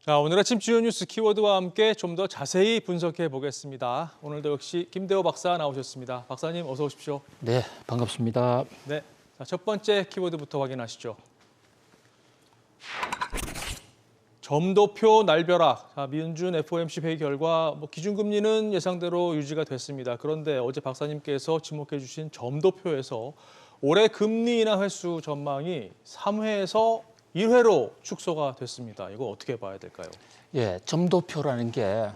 자, 오늘 아침 주요 뉴스 키워드와 함께 좀 더 자세히 분석해 보겠습니다. 오늘도 역시 김대호 박사 나오셨습니다. 박사님 어서 오십시오. 네, 반갑습니다. 네, 자, 첫 번째 키워드부터 확인하시죠. 점도표 날벼락. 자, 민준 FOMC 회의 결과 기준금리는 예상대로 유지가 됐습니다. 그런데 어제 박사님께서 지목해 주신 점도표에서 올해 금리 인하 횟수 전망이 3회에서 1회로 축소가 됐습니다. 이거 어떻게 봐야 될까요? 예, 점도표라는 게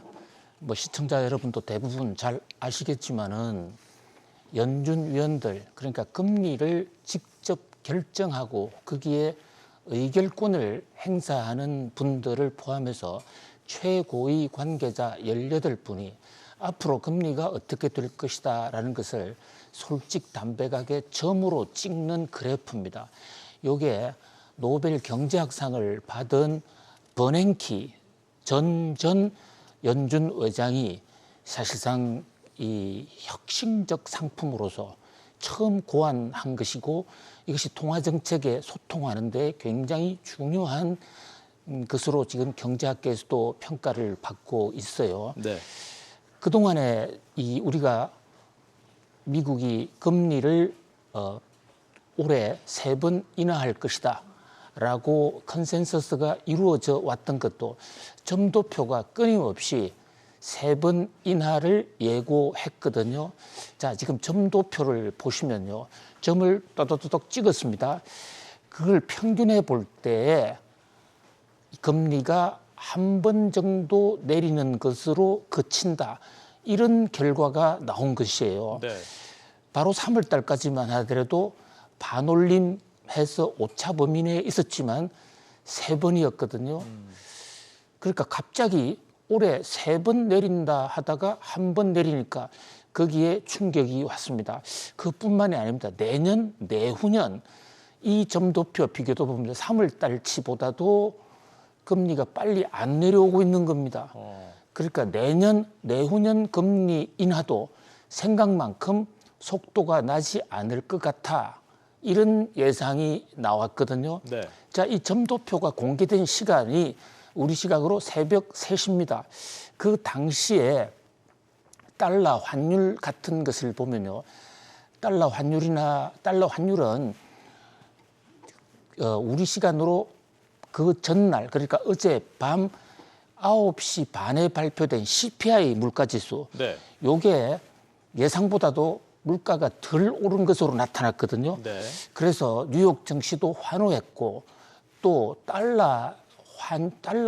시청자 여러분도 대부분 잘 아시겠지만은 연준 위원들, 그러니까 금리를 직접 결정하고 거기에 의결권을 행사하는 분들을 포함해서 최고위 관계자 18분이 앞으로 금리가 어떻게 될 것이다라는 것을 솔직담백하게 점으로 찍는 그래프입니다. 이게 노벨 경제학상을 받은 버냉키 전 연준 의장이 사실상 이 혁신적 상품으로서 처음 고안한 것이고, 이것이 통화 정책에 소통하는 데 굉장히 중요한 것으로 지금 경제학계에서도 평가를 받고 있어요. 네. 그동안에 우리가 미국이 금리를 올해 3번 인하할 것이다 라고 컨센서스가 이루어져 왔던 것도 점도표가 끊임없이 3번 인하를 예고했거든요. 자, 지금 점도표를 보시면요, 점을 또또또똑 찍었습니다. 그걸 평균해 볼 때 금리가 한 번 정도 내리는 것으로 그친다, 이런 결과가 나온 것이에요. 네. 바로 3월 달까지만 하더라도 반올림해서 오차 범위 내에 있었지만 3번이었거든요. 그러니까 갑자기 올해 3번 내린다 하다가 한 번 내리니까 거기에 충격이 왔습니다. 그뿐만이 아닙니다. 내년, 내후년 이 점도표 비교도 보면 3월 달치보다도 금리가 빨리 안 내려오고 있는 겁니다. 그러니까 내년, 내후년 금리 인하도 생각만큼 속도가 나지 않을 것 같아, 이런 예상이 나왔거든요. 네. 자, 이 점도표가 공개된 시간이 우리 시각으로 새벽 3시입니다. 그 당시에 달러 환율 같은 것을 보면요, 달러 환율은 우리 시간으로 그 전날, 그러니까 어제 밤 9시 반에 발표된 CPI 물가지수, 네. 요게 예상보다도 물가가 덜 오른 것으로 나타났거든요. 네. 그래서 뉴욕 증시도 환호했고, 또 달러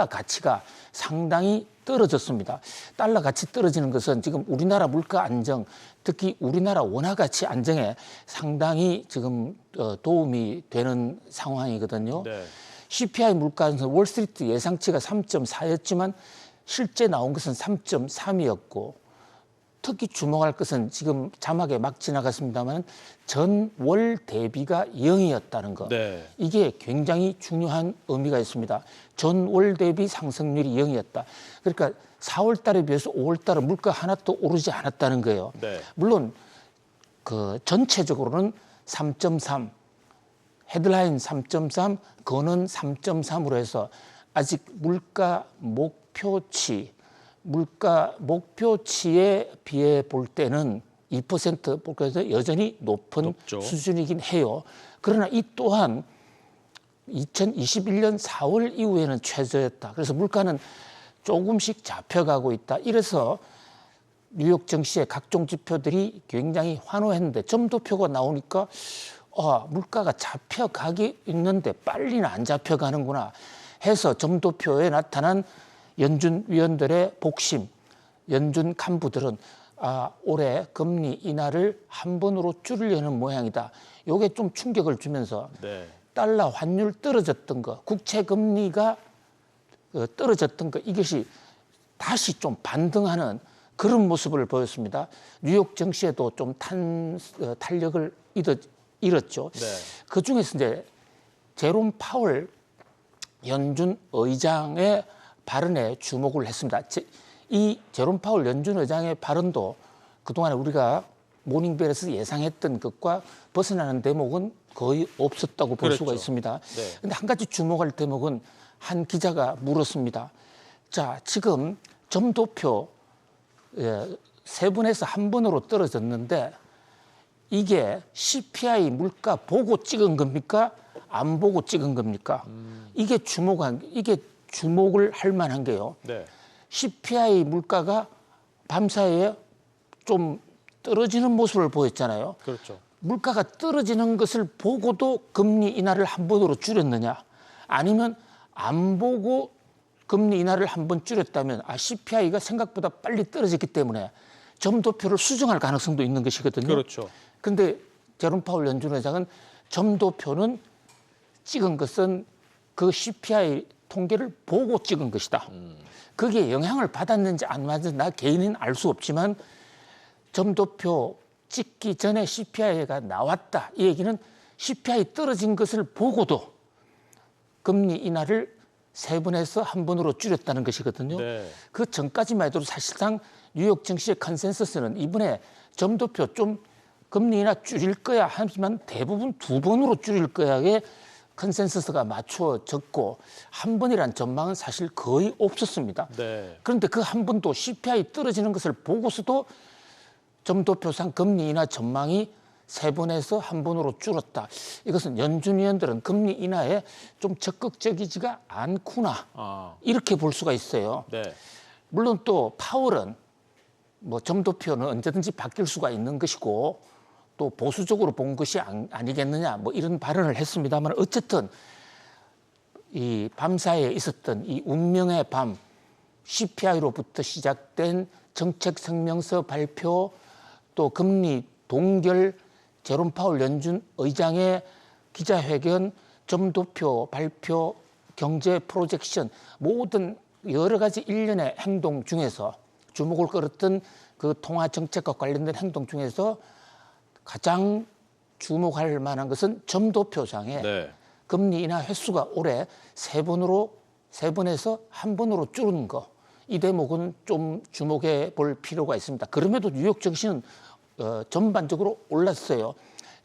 가치가 상당히 떨어졌습니다. 달러 가치 떨어지는 것은 지금 우리나라 물가 안정, 특히 우리나라 원화 가치 안정에 상당히 지금 도움이 되는 상황이거든요. 네. CPI 물가는 월스트리트 예상치가 3.4였지만 실제 나온 것은 3.3이었고, 특히 주목할 것은 지금 자막에 막 지나갔습니다만 전월 대비가 0이었다는 것. 네. 이게 굉장히 중요한 의미가 있습니다. 전월 대비 상승률이 0이었다. 그러니까 4월 달에 비해서 5월 달에 물가 하나도 오르지 않았다는 거예요. 네. 물론 그 전체적으로는 3.3, 헤드라인 3.3, 근원 3.3으로 해서 아직 물가 목표치에 비해 볼 때는 2% 볼까서 여전히 높죠. 수준이긴 해요. 그러나 이 또한 2021년 4월 이후에는 최저였다. 그래서 물가는 조금씩 잡혀가고 있다. 이래서 뉴욕 증시의 각종 지표들이 굉장히 환호했는데 점도표가 나오니까 물가가 잡혀가기 있는데 빨리는 안 잡혀가는구나 해서 점도표에 나타난 연준 위원들의 복심, 연준 간부들은 올해 금리 인하를 한 번으로 줄이려는 모양이다. 이게 좀 충격을 주면서 네. 달러 환율 떨어졌던 거, 국채 금리가 떨어졌던 거, 이것이 다시 좀 반등하는 그런 모습을 보였습니다. 뉴욕 증시에도 좀 탄력을 잃었죠. 네. 그 중에서 이제 제롬 파월 연준 의장의 발언에 주목을 했습니다. 이 제롬 파월 연준 의장의 발언도 그동안 우리가 모닝벨에서 예상했던 것과 벗어나는 대목은 거의 없었다고 볼 수가 있습니다. 네. 그런데 한 가지 주목할 대목은 한 기자가 물었습니다. 자, 지금 점도표 세 분에서 한 분으로 떨어졌는데 이게 CPI 물가 보고 찍은 겁니까? 안 보고 찍은 겁니까? 이게 주목을 할 만한 게요. 네. CPI 물가가 밤사이에 좀 떨어지는 모습을 보였잖아요. 그렇죠. 물가가 떨어지는 것을 보고도 금리 인하를 한 번으로 줄였느냐? 아니면 안 보고 금리 인하를 한 번 줄였다면 CPI가 생각보다 빨리 떨어졌기 때문에 점도표를 수정할 가능성도 있는 것이거든요. 그렇죠. 그런데 제롬 파월 연준 의장은 점도표는 찍은 것은 그 CPI 통계를 보고 찍은 것이다. 거기에 영향을 받았는지 안 받았는지 나 개인은 알 수 없지만 점도표 찍기 전에 CPI가 나왔다. 이 얘기는 CPI 떨어진 것을 보고도 금리 인하를 세 번에서 한 번으로 줄였다는 것이거든요. 네. 그 전까지만 해도 사실상 뉴욕 증시의 컨센서스는 이번에 점도표 좀 금리 인하 줄일 거야 하지만 대부분 두 번으로 줄일 거야에 컨센서스가 맞춰졌고 한 번이란 전망은 사실 거의 없었습니다. 네. 그런데 그 한 번도 CPI 떨어지는 것을 보고서도 점도표상 금리 인하 전망이 세 번에서 한 번으로 줄었다. 이것은 연준 위원들은 금리 인하에 좀 적극적이지가 않구나. 이렇게 볼 수가 있어요. 네. 물론 또 파월은 뭐 점도표는 언제든지 바뀔 수가 있는 것이고 또 보수적으로 본 것이 아니겠느냐 뭐 이런 발언을 했습니다만 어쨌든 이 밤사이에 있었던 이 운명의 밤 CPI로부터 시작된 정책 성명서 발표 또 금리 동결 제롬 파월 연준 의장의 기자회견 점도표 발표 경제 프로젝션 모든 여러 가지 일련의 행동 중에서 주목을 끌었던 그 통화 정책과 관련된 행동 중에서 가장 주목할 만한 것은 점도표상에 네. 금리 인하 횟수가 올해 세 번에서 한 번으로 줄은 거. 이 대목은 좀 주목해 볼 필요가 있습니다. 그럼에도 뉴욕 증시는 전반적으로 올랐어요.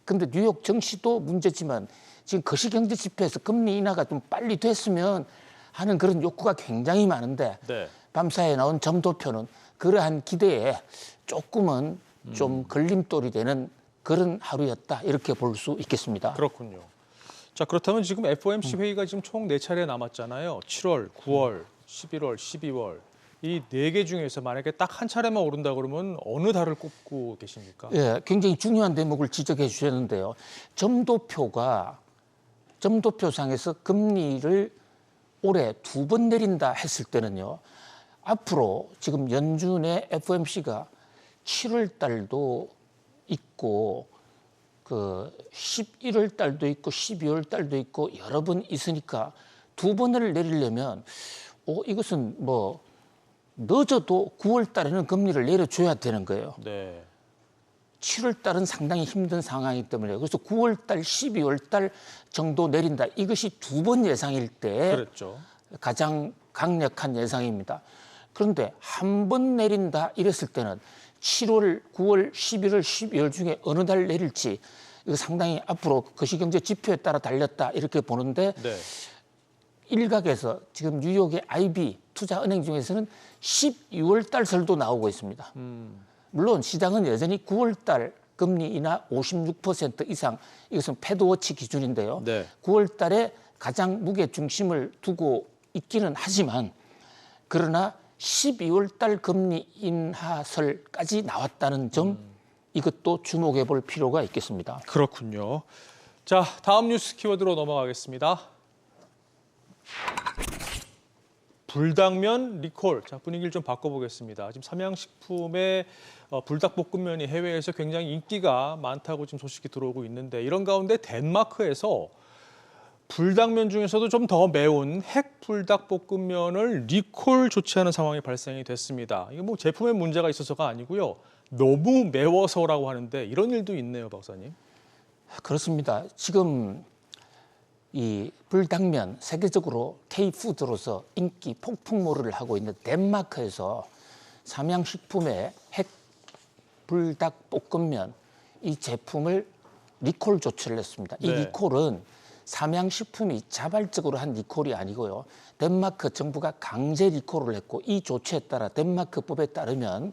근데 뉴욕 증시도 문제지만 지금 거시경제 지표에서 금리 인하가 좀 빨리 됐으면 하는 그런 욕구가 굉장히 많은데 네. 밤사이에 나온 점도표는 그러한 기대에 조금은 좀 걸림돌이 되는 그런 하루였다 이렇게 볼 수 있겠습니다. 그렇군요. 자, 그렇다면 지금 FOMC 회의가 지금 총 4차례 남았잖아요. 7월, 9월, 11월, 12월. 이 4개 중에서 만약에 딱 한 차례만 오른다 그러면 어느 달을 꼽고 계십니까? 예, 굉장히 중요한 대목을 지적해 주셨는데요. 점도표상에서 금리를 올해 2번 내린다 했을 때는요. 앞으로 지금 연준의 FOMC가 7월 달도 있고 그 11월 달도 있고 12월 달도 있고 여러 번 있으니까 2번을 내리려면 이것은 뭐 늦어도 9월 달에는 금리를 내려줘야 되는 거예요. 네. 7월 달은 상당히 힘든 상황이기 때문에 그래서 9월 달, 12월 달 정도 내린다. 이것이 2번 예상일 때 그랬죠. 가장 강력한 예상입니다. 그런데 한 번 내린다 이랬을 때는 7월, 9월, 11월, 12월 중에 어느 달 내릴지 이거 상당히 앞으로 거시경제 지표에 따라 달렸다 이렇게 보는데 네. 일각에서 지금 뉴욕의 IB 투자은행 중에서는 12월 달설도 나오고 있습니다. 물론 시장은 여전히 9월 달 금리 인하 56% 이상 이것은 패드워치 기준인데요. 네. 9월 달에 가장 무게 중심을 두고 있기는 하지만 그러나 12월 달 금리 인하설까지 나왔다는 점 이것도 주목해 볼 필요가 있겠습니다. 그렇군요. 자, 다음 뉴스 키워드로 넘어가겠습니다. 불당면 리콜. 자, 분위기를 좀 바꿔보겠습니다. 지금 삼양식품의 불닭볶음면이 해외에서 굉장히 인기가 많다고 지금 소식이 들어오고 있는데 이런 가운데 덴마크에서 불닭면 중에서도 좀 더 매운 핵 불닭볶음면을 리콜 조치하는 상황이 발생이 됐습니다. 이게 뭐 제품에 문제가 있어서가 아니고요. 너무 매워서라고 하는데 이런 일도 있네요, 박사님. 그렇습니다. 지금 이 불닭면 세계적으로 K푸드로서 인기 폭풍몰이를 하고 있는 덴마크에서 삼양식품의 핵 불닭볶음면 이 제품을 리콜 조치를 했습니다. 이 네. 리콜은 삼양식품이 자발적으로 한 리콜이 아니고요. 덴마크 정부가 강제 리콜을 했고 이 조치에 따라 덴마크법에 따르면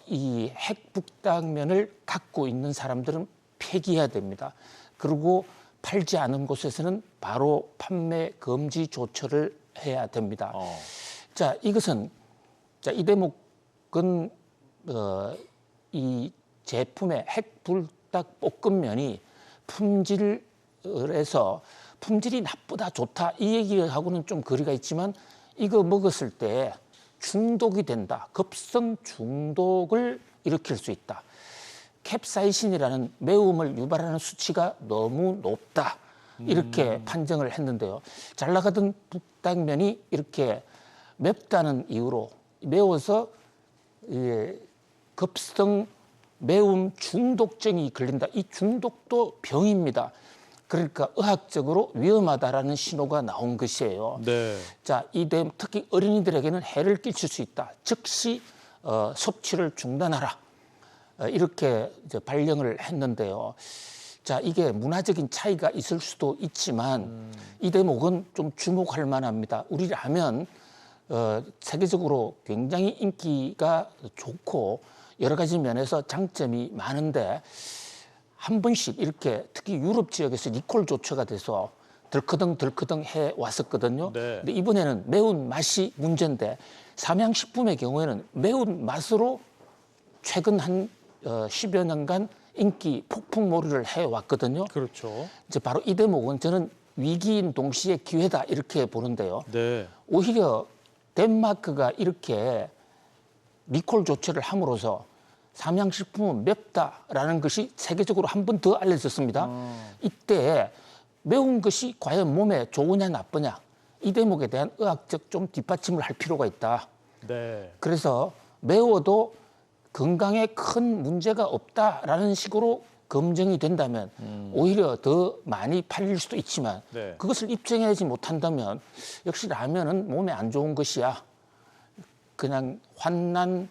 이 핵북당면을 갖고 있는 사람들은 폐기해야 됩니다. 그리고 팔지 않은 곳에서는 바로 판매 금지 조처를 해야 됩니다. 자, 이것은 이 대목은 이 제품의 핵불닭 볶음면이 품질에서 품질이 나쁘다 좋다 이 얘기하고는 좀 거리가 있지만 이거 먹었을 때 중독이 된다. 급성 중독을 일으킬 수 있다. 캡사이신이라는 매움을 유발하는 수치가 너무 높다. 이렇게 판정을 했는데요. 잘 나가던 북당면이 이렇게 맵다는 이유로 매워서 급성 매움 중독증이 걸린다. 이 중독도 병입니다. 그러니까 의학적으로 위험하다라는 신호가 나온 것이에요. 네. 자, 특히 어린이들에게는 해를 끼칠 수 있다. 즉시 섭취를 중단하라. 이렇게 이제 발령을 했는데요. 자, 이게 문화적인 차이가 있을 수도 있지만 이 대목은 좀 주목할 만합니다. 우리 라면 세계적으로 굉장히 인기가 좋고 여러 가지 면에서 장점이 많은데 한 번씩 이렇게 특히 유럽 지역에서 리콜 조처가 돼서 덜커덩 해 왔었거든요. 네. 근데 이번에는 매운 맛이 문제인데 삼양식품의 경우에는 매운 맛으로 최근 한 10여 년간 인기 폭풍몰이를 해왔거든요. 그렇죠. 이제 바로 이 대목은 저는 위기인 동시에 기회다 이렇게 보는데요. 네. 오히려 덴마크가 이렇게 리콜 조처를 함으로써 삼양식품은 맵다라는 것이 세계적으로 한 번 더 알려졌습니다. 이때 매운 것이 과연 몸에 좋으냐 나쁘냐 이 대목에 대한 의학적 좀 뒷받침을 할 필요가 있다. 네. 그래서 매워도 건강에 큰 문제가 없다라는 식으로 검증이 된다면 오히려 더 많이 팔릴 수도 있지만 네. 그것을 입증하지 못한다면 역시 라면은 몸에 안 좋은 것이야. 그냥 환난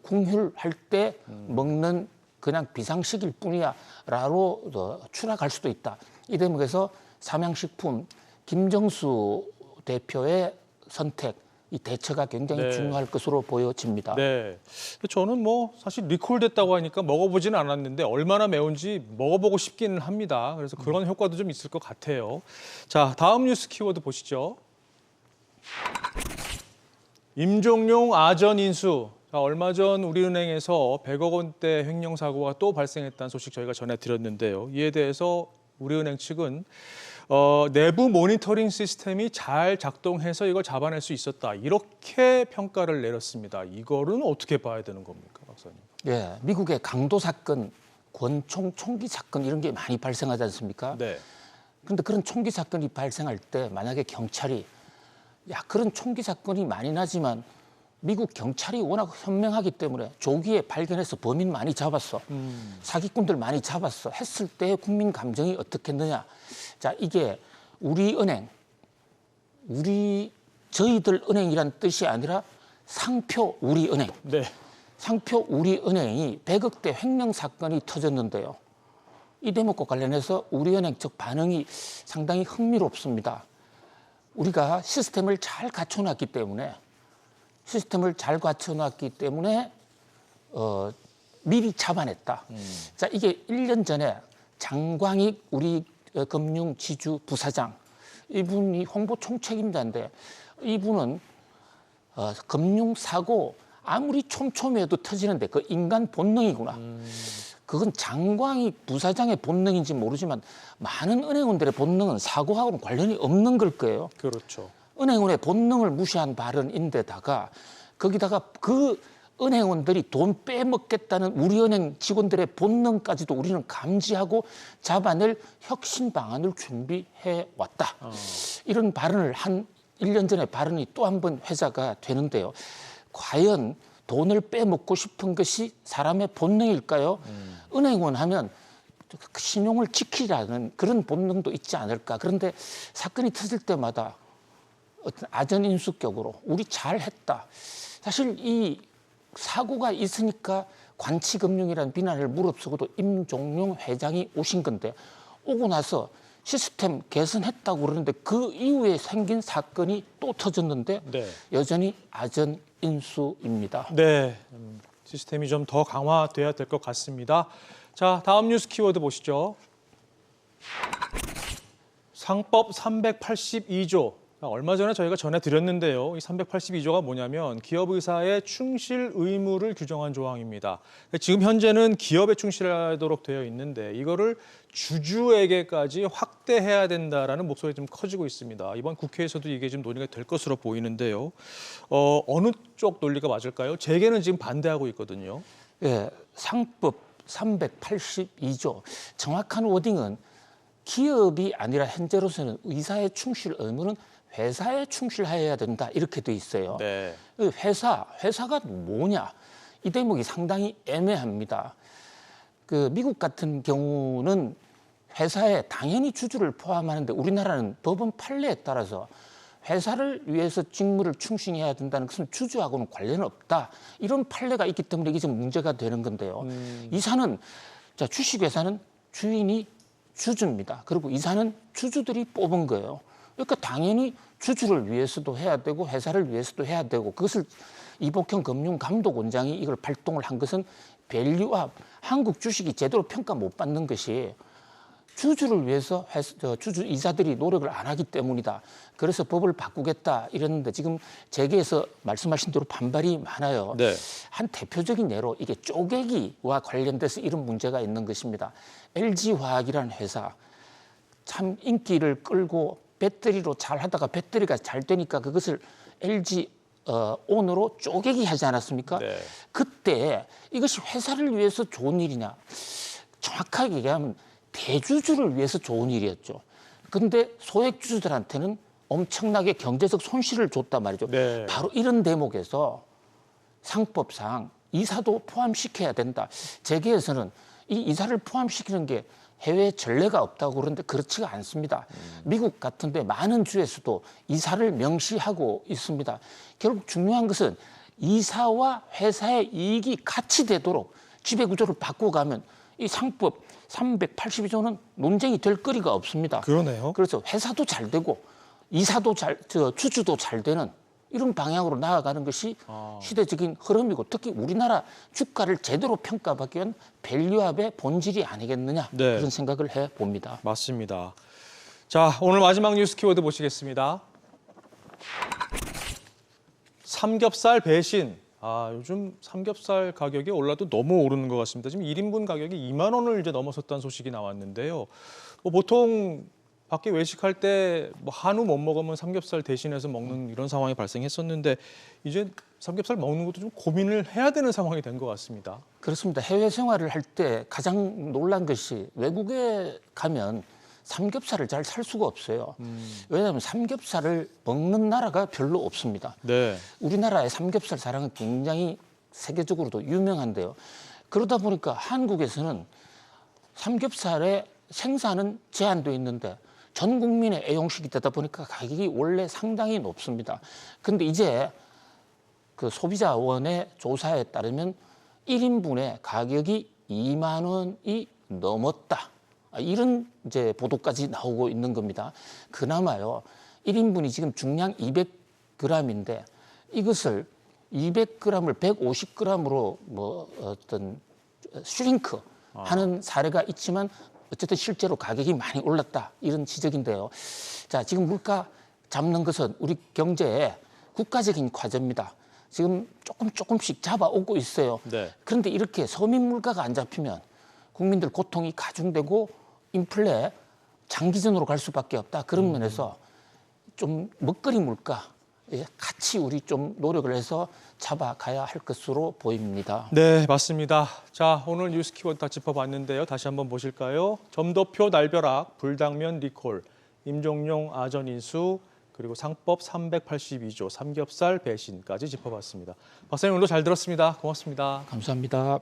궁휼할 때 먹는 그냥 비상식일 뿐이야 라로 추락할 수도 있다. 이 대목에서 삼양식품 김정수 대표의 선택, 이 대처가 굉장히 네. 중요할 것으로 보여집니다. 네. 근데 저는 뭐 사실 리콜됐다고 하니까 먹어보지는 않았는데 얼마나 매운지 먹어보고 싶기는 합니다. 그래서 그런 효과도 좀 있을 것 같아요. 자, 다음 뉴스 키워드 보시죠. 임종용 아전 인수. 자, 얼마 전 우리은행에서 100억 원대 횡령 사고가 또 발생했다는 소식 저희가 전해드렸는데요. 이에 대해서 우리은행 측은 내부 모니터링 시스템이 잘 작동해서 이걸 잡아낼 수 있었다. 이렇게 평가를 내렸습니다. 이거는 어떻게 봐야 되는 겁니까, 박사님? 예, 미국의 강도 사건, 권총 총기 사건 이런 게 많이 발생하지 않습니까? 네. 그런데 그런 총기 사건이 발생할 때 만약에 경찰이 그런 총기 사건이 많이 나지만 미국 경찰이 워낙 현명하기 때문에 조기에 발견해서 범인 많이 잡았어. 사기꾼들 많이 잡았어. 했을 때 국민 감정이 어떻겠느냐. 자, 이게 우리은행, 저희들 은행이란 뜻이 아니라 상표 우리은행. 네. 상표 우리은행이 100억대 횡령 사건이 터졌는데요. 이 대목과 관련해서 우리은행 측 반응이 상당히 흥미롭습니다. 우리가 시스템을 잘 갖춰놨기 때문에 미리 잡아냈다. 자, 이게 1년 전에 장광익 우리 금융지주 부사장, 이분이 홍보 총책임자인데 이분은 금융사고 아무리 촘촘해도 터지는데 그 인간 본능이구나. 그건 장광익 부사장의 본능인지 모르지만 많은 은행원들의 본능은 사고하고는 관련이 없는 걸 거예요. 그렇죠. 은행원의 본능을 무시한 발언인데다가 거기다가 그 은행원들이 돈 빼먹겠다는 우리은행 직원들의 본능까지도 우리는 감지하고 잡아낼 혁신 방안을 준비해 왔다. 이런 발언을 한 1년 전에 발언이 또 한 번 회자가 되는데요. 과연 돈을 빼먹고 싶은 것이 사람의 본능일까요? 은행원 하면 신용을 지키라는 그런 본능도 있지 않을까. 그런데 사건이 터질 때마다 어떤 아전인수격으로 우리 잘했다. 사실 이 사고가 있으니까 관치금융이라는 비난을 무릅쓰고도 임종용 회장이 오신 건데 오고 나서 시스템 개선했다고 그러는데 그 이후에 생긴 사건이 또 터졌는데 네. 여전히 아전인수입니다. 네, 시스템이 좀 더 강화돼야 될 것 같습니다. 자, 다음 뉴스 키워드 보시죠. 상법 382조. 얼마 전에 저희가 전해드렸는데요. 이 382조가 뭐냐면 기업 의사의 충실 의무를 규정한 조항입니다. 지금 현재는 기업에 충실하도록 되어 있는데 이거를 주주에게까지 확대해야 된다라는 목소리 좀 커지고 있습니다. 이번 국회에서도 이게 좀 논의가 될 것으로 보이는데요. 어느 쪽 논리가 맞을까요? 재계는 지금 반대하고 있거든요. 예, 상법 382조 정확한 워딩은 기업이 아니라 현재로서는 의사의 충실 의무는 회사에 충실해야 된다 이렇게 돼 있어요. 네. 회사가 뭐냐? 이 대목이 상당히 애매합니다. 그 미국 같은 경우는 회사에 당연히 주주를 포함하는데 우리나라는 법원 판례에 따라서 회사를 위해서 직무를 충실해야 된다는 것은 주주하고는 관련 없다. 이런 판례가 있기 때문에 이게 지금 문제가 되는 건데요. 이사는 주식회사는 주인이 주주입니다. 그리고 이사는 주주들이 뽑은 거예요. 그러니까 당연히 주주를 위해서도 해야 되고 회사를 위해서도 해야 되고 그것을 이복형 금융감독원장이 이걸 발동을 한 것은 밸류업, 한국 주식이 제대로 평가 못 받는 것이 주주를 위해서 주주 이사들이 노력을 안 하기 때문이다. 그래서 법을 바꾸겠다 이랬는데 지금 재계에서 말씀하신 대로 반발이 많아요. 네. 한 대표적인 예로 이게 쪼개기와 관련돼서 이런 문제가 있는 것입니다. LG화학이라는 회사 참 인기를 끌고 배터리로 잘 하다가 배터리가 잘 되니까 그것을 LG 온으로 쪼개기 하지 않았습니까? 네. 그때 이것이 회사를 위해서 좋은 일이냐? 정확하게 얘기하면 대주주를 위해서 좋은 일이었죠. 그런데 소액주주들한테는 엄청나게 경제적 손실을 줬단 말이죠. 네. 바로 이런 대목에서 상법상 이사도 포함시켜야 된다. 재계에서는 이 이사를 포함시키는 게 해외 전례가 없다고 그러는데 그렇지가 않습니다. 미국 같은데 많은 주에서도 이사를 명시하고 있습니다. 결국 중요한 것은 이사와 회사의 이익이 같이 되도록 지배구조를 바꿔가면 이 상법 382조는 논쟁이 될 거리가 없습니다. 그러네요. 그래서 회사도 잘 되고 이사도 주주도 잘 되는 이런 방향으로 나아가는 것이 시대적인 흐름이고 특히 우리나라 주가를 제대로 평가받기 위한 밸류업의 본질이 아니겠느냐 네. 그런 생각을 해봅니다. 맞습니다. 자, 오늘 마지막 뉴스 키워드 보시겠습니다. 삼겹살 배신. 요즘 삼겹살 가격이 올라도 너무 오르는 것 같습니다. 지금 1인분 가격이 2만 원을 이제 넘어섰다는 소식이 나왔는데요. 보통 밖에 외식할 때 한우 못 먹으면 삼겹살 대신해서 먹는 이런 상황이 발생했었는데 이제 삼겹살 먹는 것도 좀 고민을 해야 되는 상황이 된 것 같습니다. 그렇습니다. 해외 생활을 할 때 가장 놀란 것이 외국에 가면 삼겹살을 잘 살 수가 없어요. 왜냐하면 삼겹살을 먹는 나라가 별로 없습니다. 네. 우리나라의 삼겹살 사랑은 굉장히 세계적으로도 유명한데요. 그러다 보니까 한국에서는 삼겹살의 생산은 제한돼 있는데 전 국민의 애용식이 되다 보니까 가격이 원래 상당히 높습니다. 그런데 이제 그 소비자원의 조사에 따르면 1인분의 가격이 2만 원이 넘었다. 이런 이제 보도까지 나오고 있는 겁니다. 그나마요. 1인분이 지금 중량 200g인데 이것을 200g을 150g으로 어떤 슈링크 하는 사례가 있지만 어쨌든 실제로 가격이 많이 올랐다. 이런 지적인데요. 자, 지금 물가 잡는 것은 우리 경제의 국가적인 과제입니다. 지금 조금씩 잡아오고 있어요. 네. 그런데 이렇게 서민 물가가 안 잡히면 국민들 고통이 가중되고 인플레 장기전으로 갈 수밖에 없다. 그런 면에서 좀 먹거리 물가 같이 우리 좀 노력을 해서 잡아가야 할 것으로 보입니다. 네, 맞습니다. 자, 오늘 뉴스 키워드 다 짚어봤는데요. 다시 한번 보실까요? 점도표 날벼락, 불당면 리콜, 임종용 아전인수, 그리고 상법 382조 삼겹살 배신까지 짚어봤습니다. 박사님 오늘도 잘 들었습니다. 고맙습니다. 감사합니다.